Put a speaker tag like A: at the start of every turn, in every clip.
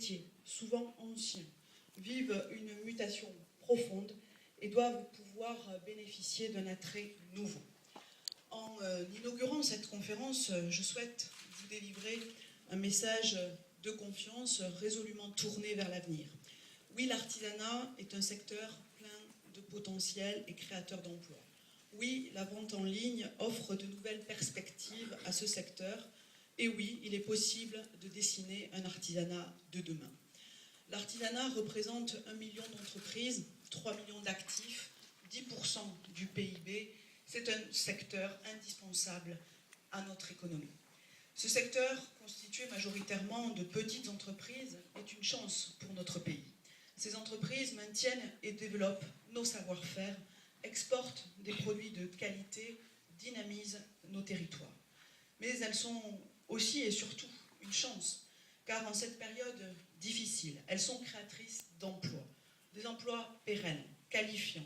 A: métiers, souvent anciens, vivent une mutation profonde et doivent pouvoir bénéficier d'un attrait nouveau. En inaugurant cette conférence, je souhaite vous délivrer un message de confiance résolument tourné vers l'avenir. Oui, l'artisanat est un secteur plein de potentiel et créateur d'emplois. Oui, la vente en ligne offre de nouvelles perspectives à ce secteur. Et oui, il est possible de dessiner un artisanat de demain. L'artisanat représente 1 million d'entreprises, 3 millions d'actifs, 10% du PIB. C'est un secteur indispensable à notre économie. Ce secteur, constitué majoritairement de petites entreprises, est une chance pour notre pays. Ces entreprises maintiennent et développent nos savoir-faire, exportent des produits de qualité, dynamisent nos territoires. Mais elles sont aussi et surtout une chance, car en cette période difficile, elles sont créatrices d'emplois, des emplois pérennes, qualifiants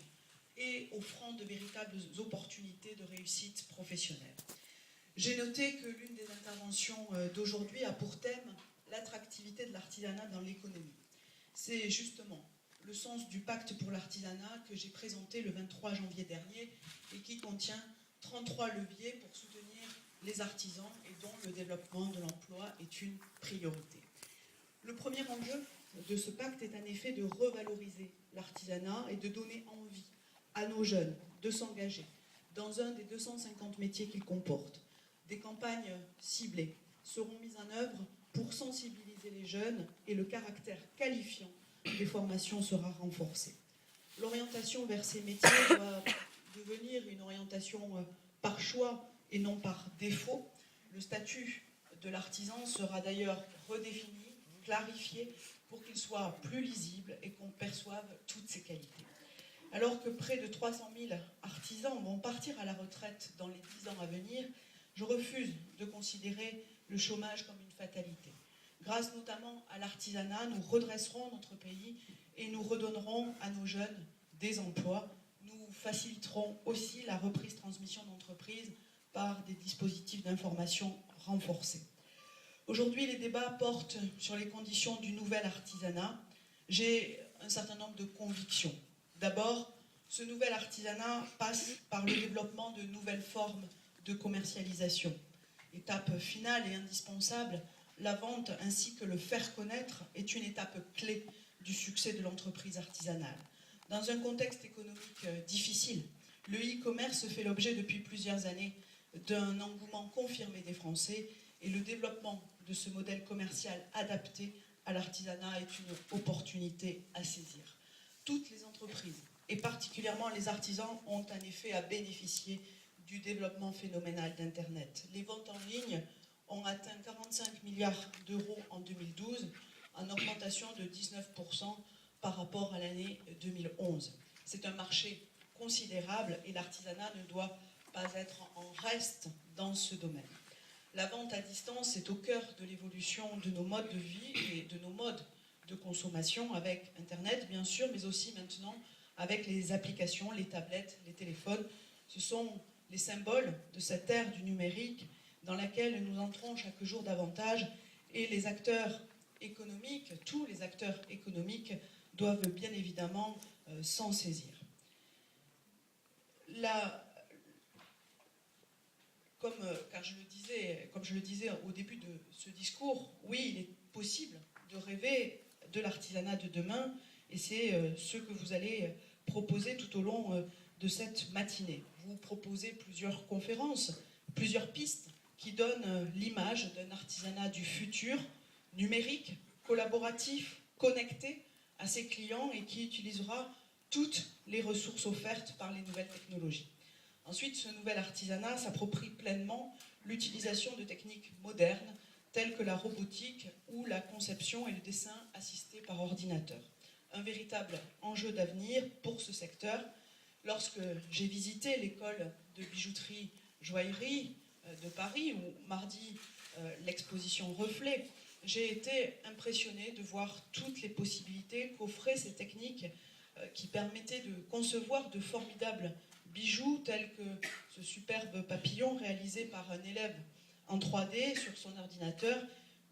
A: et offrant de véritables opportunités de réussite professionnelle. J'ai noté que l'une des interventions d'aujourd'hui a pour thème l'attractivité de l'artisanat dans l'économie. C'est justement le sens du pacte pour l'artisanat que j'ai présenté le 23 janvier dernier et qui contient 33 leviers pour soutenir les artisans et dont le développement de l'emploi est une priorité. Le premier enjeu de ce pacte est en effet de revaloriser l'artisanat et de donner envie à nos jeunes de s'engager dans un des 250 métiers qu'il comporte. Des campagnes ciblées seront mises en œuvre pour sensibiliser les jeunes et le caractère qualifiant des formations sera renforcé. L'orientation vers ces métiers doit devenir une orientation par choix et non par défaut. Le statut de l'artisan sera d'ailleurs redéfini, clarifié, pour qu'il soit plus lisible et qu'on perçoive toutes ses qualités. Alors que près de 300 000 artisans vont partir à la retraite dans les 10 ans à venir, je refuse de considérer le chômage comme une fatalité. Grâce notamment à l'artisanat, nous redresserons notre pays et nous redonnerons à nos jeunes des emplois. Nous faciliterons aussi la reprise-transmission d'entreprises par des dispositifs d'information renforcés. Aujourd'hui, les débats portent sur les conditions du nouvel artisanat. J'ai un certain nombre de convictions. D'abord, ce nouvel artisanat passe par le développement de nouvelles formes de commercialisation. Étape finale et indispensable, la vente ainsi que le faire connaître est une étape clé du succès de l'entreprise artisanale. Dans un contexte économique difficile, le e-commerce fait l'objet depuis plusieurs années d'un engouement confirmé des Français et le développement de ce modèle commercial adapté à l'artisanat est une opportunité à saisir. Toutes les entreprises, et particulièrement les artisans, ont en effet à bénéficier du développement phénoménal d'Internet. Les ventes en ligne ont atteint 45 milliards d'euros en 2012, en augmentation de 19% par rapport à l'année 2011. C'est un marché considérable et l'artisanat ne doit pas être en reste dans ce domaine. La vente à distance est au cœur de l'évolution de nos modes de vie et de nos modes de consommation avec Internet, bien sûr, mais aussi maintenant avec les applications, les tablettes, les téléphones. Ce sont les symboles de cette ère du numérique dans laquelle nous entrons chaque jour davantage et les acteurs économiques, tous les acteurs économiques doivent bien évidemment s'en saisir. Comme je le disais au début de ce discours, oui, il est possible de rêver de l'artisanat de demain et c'est ce que vous allez proposer tout au long de cette matinée. Vous proposez plusieurs conférences, plusieurs pistes qui donnent l'image d'un artisanat du futur, numérique, collaboratif, connecté à ses clients et qui utilisera toutes les ressources offertes par les nouvelles technologies. Ensuite, ce nouvel artisanat s'approprie pleinement l'utilisation de techniques modernes telles que la robotique ou la conception et le dessin assistés par ordinateur. Un véritable enjeu d'avenir pour ce secteur. Lorsque j'ai visité l'école de bijouterie Joaillerie de Paris, où mardi l'exposition Reflet, j'ai été impressionnée de voir toutes les possibilités qu'offraient ces techniques qui permettaient de concevoir de formidables bijoux tels que ce superbe papillon réalisé par un élève en 3D sur son ordinateur.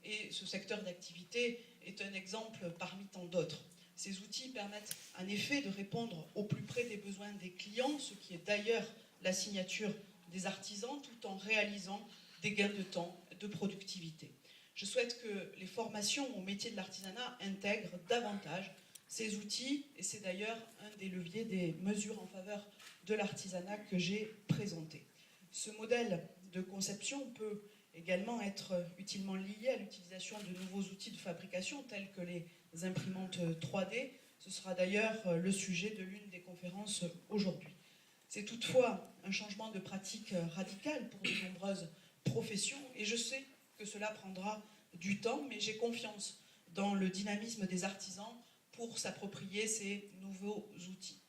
A: Et ce secteur d'activité est un exemple parmi tant d'autres. Ces outils permettent en effet de répondre au plus près des besoins des clients, ce qui est d'ailleurs la signature des artisans, tout en réalisant des gains de temps, de productivité. Je souhaite que les formations au métier de l'artisanat intègrent davantage ces outils, et c'est d'ailleurs un des leviers des mesures en faveur de l'artisanat que j'ai présenté. Ce modèle de conception peut également être utilement lié à l'utilisation de nouveaux outils de fabrication tels que les imprimantes 3D. Ce sera d'ailleurs le sujet de l'une des conférences aujourd'hui. C'est toutefois un changement de pratique radical pour de nombreuses professions et je sais que cela prendra du temps, mais j'ai confiance dans le dynamisme des artisans pour s'approprier ces nouveaux outils.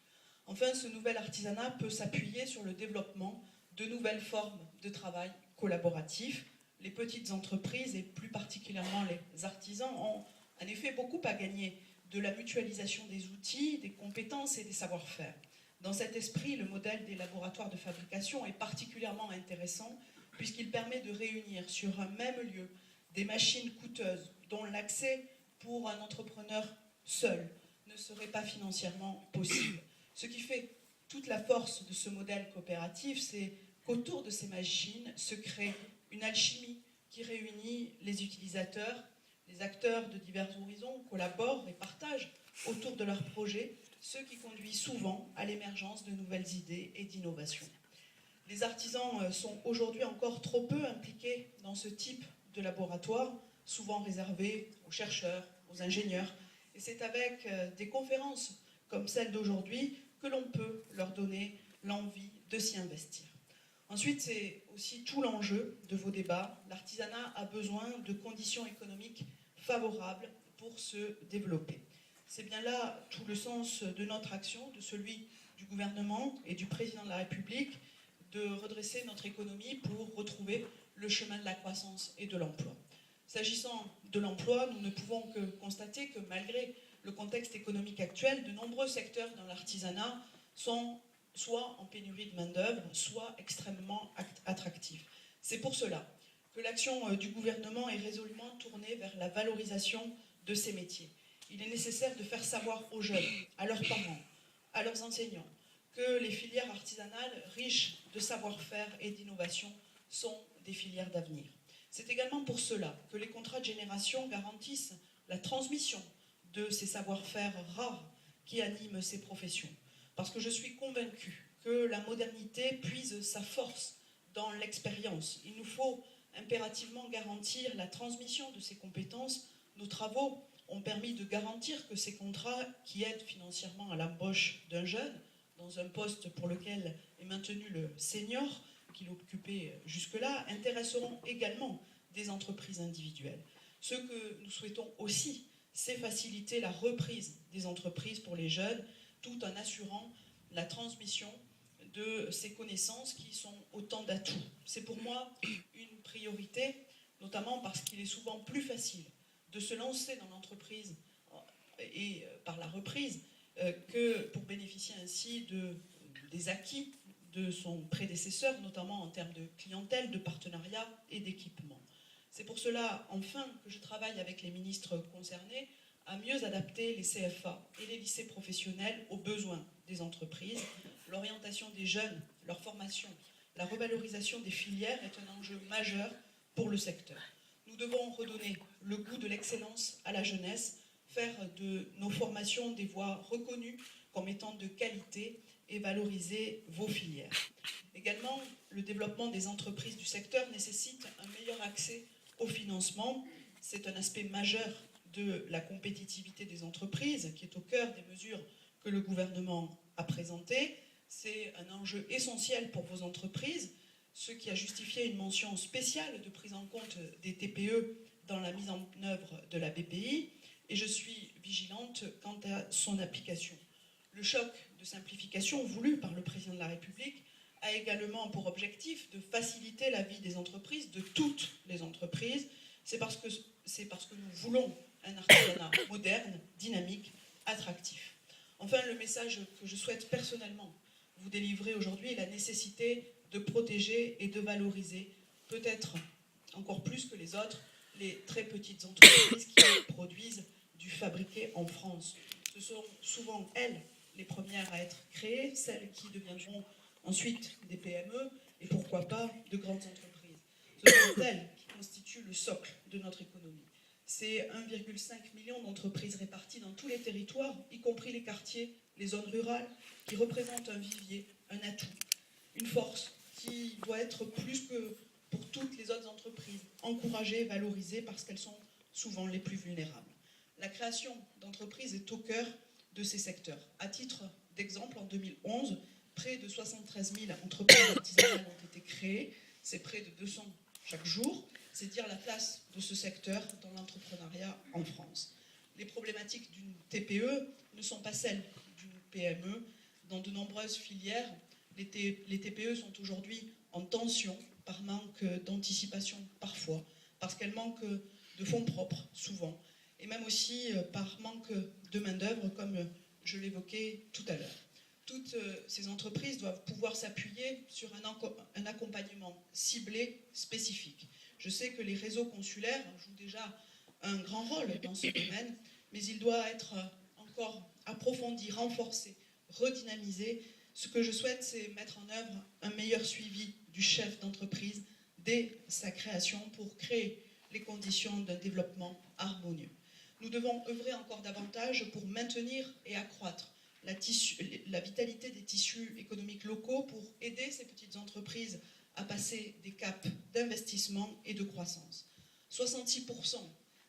A: Enfin, ce nouvel artisanat peut s'appuyer sur le développement de nouvelles formes de travail collaboratif. Les petites entreprises et plus particulièrement les artisans ont en effet beaucoup à gagner de la mutualisation des outils, des compétences et des savoir-faire. Dans cet esprit, le modèle des laboratoires de fabrication est particulièrement intéressant puisqu'il permet de réunir sur un même lieu des machines coûteuses dont l'accès pour un entrepreneur seul ne serait pas financièrement possible. Ce qui fait toute la force de ce modèle coopératif, c'est qu'autour de ces machines se crée une alchimie qui réunit les utilisateurs, les acteurs de divers horizons, collaborent et partagent autour de leurs projets, ce qui conduit souvent à l'émergence de nouvelles idées et d'innovations. Les artisans sont aujourd'hui encore trop peu impliqués dans ce type de laboratoire, souvent réservé aux chercheurs, aux ingénieurs, et c'est avec des conférences comme celle d'aujourd'hui que l'on peut leur donner l'envie de s'y investir. Ensuite, c'est aussi tout l'enjeu de vos débats. L'artisanat a besoin de conditions économiques favorables pour se développer. C'est bien là tout le sens de notre action, de celui du gouvernement et du président de la République, de redresser notre économie pour retrouver le chemin de la croissance et de l'emploi. S'agissant de l'emploi, nous ne pouvons que constater que malgré le contexte économique actuel, de nombreux secteurs dans l'artisanat sont soit en pénurie de main-d'œuvre, soit extrêmement attractifs. C'est pour cela que l'action du gouvernement est résolument tournée vers la valorisation de ces métiers. Il est nécessaire de faire savoir aux jeunes, à leurs parents, à leurs enseignants, que les filières artisanales riches de savoir-faire et d'innovation sont des filières d'avenir. C'est également pour cela que les contrats de génération garantissent la transmission de ces savoir-faire rares qui animent ces professions. Parce que je suis convaincue que la modernité puise sa force dans l'expérience. Il nous faut impérativement garantir la transmission de ces compétences. Nos travaux ont permis de garantir que ces contrats qui aident financièrement à l'embauche d'un jeune dans un poste pour lequel est maintenu le senior qu'il occupait jusque-là, intéresseront également des entreprises individuelles. Ce que nous souhaitons aussi, c'est faciliter la reprise des entreprises pour les jeunes, tout en assurant la transmission de ces connaissances qui sont autant d'atouts. C'est pour moi une priorité, notamment parce qu'il est souvent plus facile de se lancer dans l'entreprise et par la reprise que pour bénéficier ainsi des acquis de son prédécesseur, notamment en termes de clientèle, de partenariat et d'équipement. C'est pour cela, enfin, que je travaille avec les ministres concernés à mieux adapter les CFA et les lycées professionnels aux besoins des entreprises. L'orientation des jeunes, leur formation, la revalorisation des filières est un enjeu majeur pour le secteur. Nous devons redonner le goût de l'excellence à la jeunesse, faire de nos formations des voies reconnues comme étant de qualité et valoriser vos filières. Également, le développement des entreprises du secteur nécessite un meilleur accès au financement. C'est un aspect majeur de la compétitivité des entreprises qui est au cœur des mesures que le gouvernement a présentées. C'est un enjeu essentiel pour vos entreprises, ce qui a justifié une mention spéciale de prise en compte des TPE dans la mise en œuvre de la BPI, et je suis vigilante quant à son application. Le choc de simplification voulu par le président de la République a également pour objectif de faciliter la vie des entreprises, de toutes les entreprises. C'est parce que nous voulons un artisanat moderne, dynamique, attractif. Enfin, le message que je souhaite personnellement vous délivrer aujourd'hui est la nécessité de protéger et de valoriser, peut-être encore plus que les autres, les très petites entreprises qui produisent du fabriqué en France. Ce sont souvent elles les premières à être créées, celles qui deviendront ensuite des PME et pourquoi pas de grandes entreprises. Ce sont elles qui constituent le socle de notre économie. C'est 1,5 million d'entreprises réparties dans tous les territoires, y compris les quartiers, les zones rurales, qui représentent un vivier, un atout, une force qui doit être plus que pour toutes les autres entreprises, encouragées, valorisées parce qu'elles sont souvent les plus vulnérables. La création d'entreprises est au cœur de ces secteurs. À titre d'exemple, en 2011, près de 73 000 entreprises artisanales ont été créées, c'est près de 200 chaque jour, c'est dire la place de ce secteur dans l'entrepreneuriat en France. Les problématiques d'une TPE ne sont pas celles d'une PME. Dans de nombreuses filières, les TPE sont aujourd'hui en tension par manque d'anticipation parfois, parce qu'elles manquent de fonds propres souvent, et même aussi par manque de main-d'œuvre, comme je l'évoquais tout à l'heure. Toutes ces entreprises doivent pouvoir s'appuyer sur un accompagnement ciblé, spécifique. Je sais que les réseaux consulaires jouent déjà un grand rôle dans ce domaine, mais il doit être encore approfondi, renforcé, redynamisé. Ce que je souhaite, c'est mettre en œuvre un meilleur suivi du chef d'entreprise dès sa création pour créer les conditions d'un développement harmonieux. Nous devons œuvrer encore davantage pour maintenir et accroître la vitalité des tissus économiques locaux, pour aider ces petites entreprises à passer des caps d'investissement et de croissance. 66%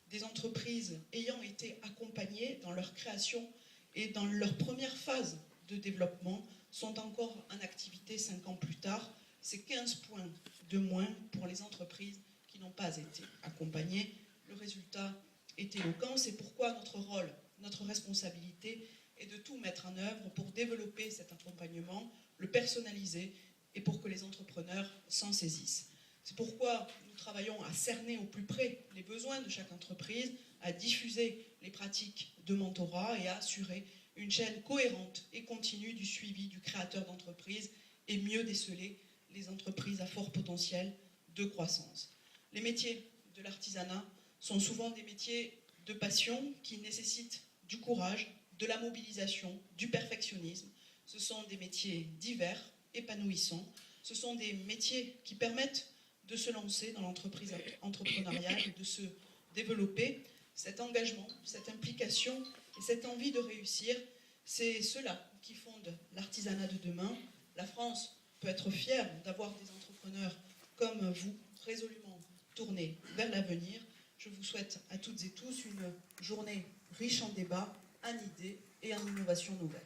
A: des entreprises ayant été accompagnées dans leur création et dans leur première phase de développement sont encore en activité 5 ans plus tard. C'est 15 points de moins pour les entreprises qui n'ont pas été accompagnées. Le résultat est éloquent. C'est pourquoi notre rôle, notre responsabilité est de tout mettre en œuvre pour développer cet accompagnement, le personnaliser et pour que les entrepreneurs s'en saisissent. C'est pourquoi nous travaillons à cerner au plus près les besoins de chaque entreprise, à diffuser les pratiques de mentorat et à assurer une chaîne cohérente et continue du suivi du créateur d'entreprise et mieux déceler les entreprises à fort potentiel de croissance. Les métiers de l'artisanat sont souvent des métiers de passion qui nécessitent du courage, de la mobilisation, du perfectionnisme. Ce sont des métiers divers, épanouissants. Ce sont des métiers qui permettent de se lancer dans l'entreprise entrepreneuriale et de se développer. Cet engagement, cette implication et cette envie de réussir, c'est cela qui fonde l'artisanat de demain. La France peut être fière d'avoir des entrepreneurs comme vous, résolument tournés vers l'avenir. Je vous souhaite à toutes et tous une journée riche en débats, en idées et en innovations nouvelles.